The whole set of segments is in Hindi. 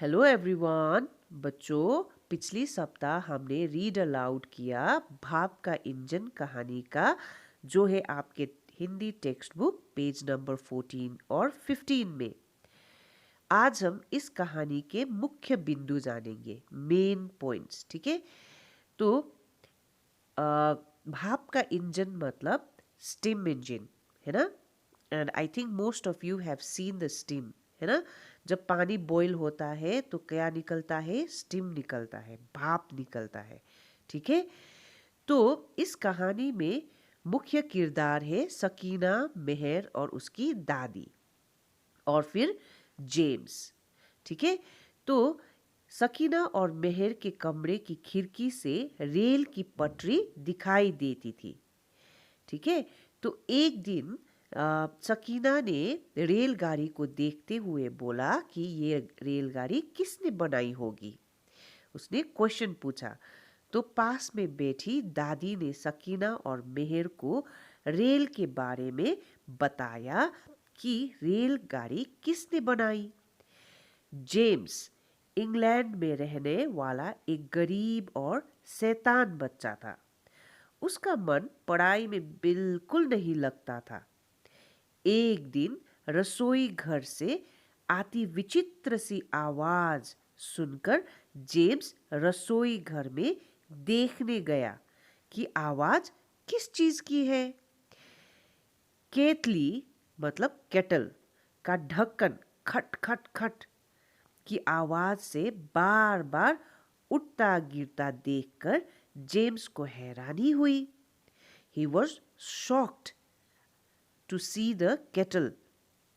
Hello everyone. बच्चों, पिछली सप्ताह हमने रीड अलाउड किया भाप का इंजन कहानी का, जो है आपके Hindi text book page number 14 और 15 में। आज हम इस कहानी के मुख्य बिंदु जानेंगे, मेन पॉइंट्स। ठीक है। तो अ, भाप का इंजन मतलब स्टीम इंजन, है ना। And I think most of you have seen the steam, है ना। जब पानी बॉईल होता है तो क्या निकलता है? स्टीम निकलता है, भाप निकलता है। ठीक है। तो इस कहानी में मुख्य किरदार है सकीना, मेहर और उसकी दादी, और फिर जेम्स। ठीक है। तो सकीना और मेहर के कमरे की खिड़की से रेल की पटरी दिखाई देती थी। ठीक है। तो एक दिन सकीना ने रेलगाड़ी को देखते हुए बोला कि ये रेलगाड़ी किसने बनाई होगी। उसने क्वेश्चन पूछा। तो पास में बैठी दादी ने सकीना और मेहर को रेल के बारे में बताया कि रेलगाड़ी किसने बनाई। जेम्स इंग्लैंड में रहने वाला एक गरीब और शैतान बच्चा था। उसका मन पढ़ाई में बिल्कुल नहीं लगता था। एक दिन रसोई घर से आती विचित्र सी आवाज सुनकर जेम्स रसोई घर में देखने गया कि आवाज किस चीज की है। केतली मतलब केटल का ढक्कन खट खट खट की आवाज से बार बार उठता गिरता देखकर जेम्स को हैरानी हुई। He was shocked to see the kettle,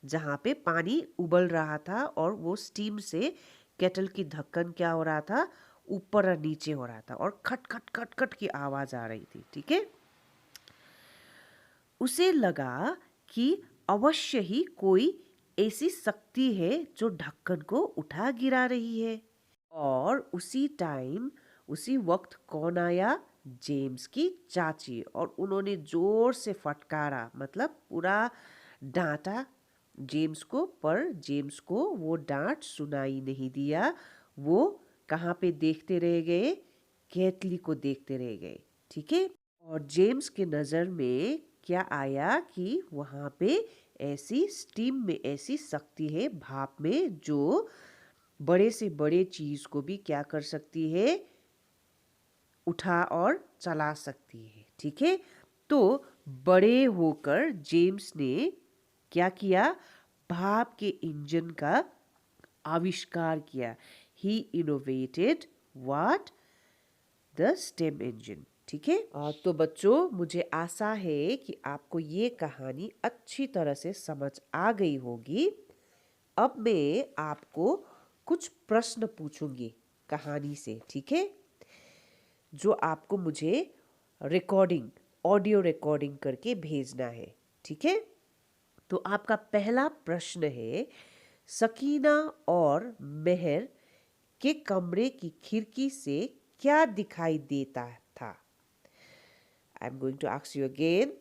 जहाँ पे पानी उबल रहा था और वो स्टीम से केटल की ढक्कन क्या हो रहा था, ऊपर और नीचे हो रहा था, और खट खट खट खट की आवाज आ रही थी। ठीक है। उसे लगा कि अवश्य ही कोई ऐसी शक्ति है जो ढक्कन को उठा गिरा रही है। और उसी वक्त कौन आया? जेम्स की चाची। और उन्होंने जोर से फटकारा, मतलब पूरा डांटा जेम्स को, पर जेम्स को वो डांट सुनाई नहीं दिया। वो कहाँ पे देखते रह गए? केतली को देखते रह गए। ठीक है। और जेम्स के नज़र में क्या आया कि वहाँ पे ऐसी स्टीम में ऐसी शक्ति है, भाप में, जो बड़े से बड़े चीज को भी क्या कर सकती है? उठा और चला सकती है। ठीक है। तो बड़े होकर जेम्स ने क्या किया? भाप के इंजन का आविष्कार किया। He innovated what? The steam engine. ठीक है। तो बच्चों, मुझे आशा है कि आपको ये कहानी अच्छी तरह से समझ आ गई होगी। अब मैं आपको कुछ प्रश्न पूछूंगी कहानी से। ठीक है। जो आपको मुझे रिकॉर्डिंग, ऑडियो रिकॉर्डिंग करके भेजना है। ठीक है। तो आपका पहला प्रश्न है, सकीना और मेहर के कमरे की खिड़की से क्या दिखाई देता था? I am going to ask you again.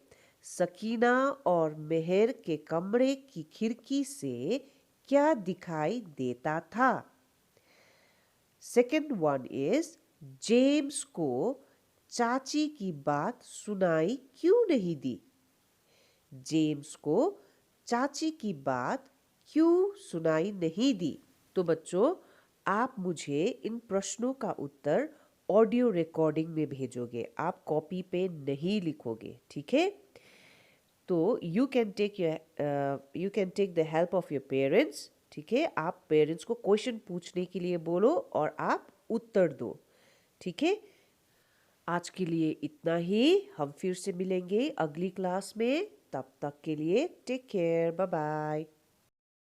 Sakina और मेहर के कमरे की खिड़की से क्या दिखाई देता था? सेकेंड वन इज, जेम्स को चाची की बात सुनाई क्यों नहीं दी? जेम्स को चाची की बात क्यों सुनाई नहीं दी? तो बच्चों, आप मुझे इन प्रश्नों का उत्तर ऑडियो रिकॉर्डिंग में भेजोगे, आप कॉपी पे नहीं लिखोगे। ठीक है। तो you can take the help of your parents. ठीक है। आप पेरेंट्स को क्वेश्चन पूछने के लिए बोलो और आप उत्तर दो। ठीक है। आज के लिए इतना ही। हम फिर से मिलेंगे अगली क्लास में। तब तक के लिए टेक केयर, बाय बाय।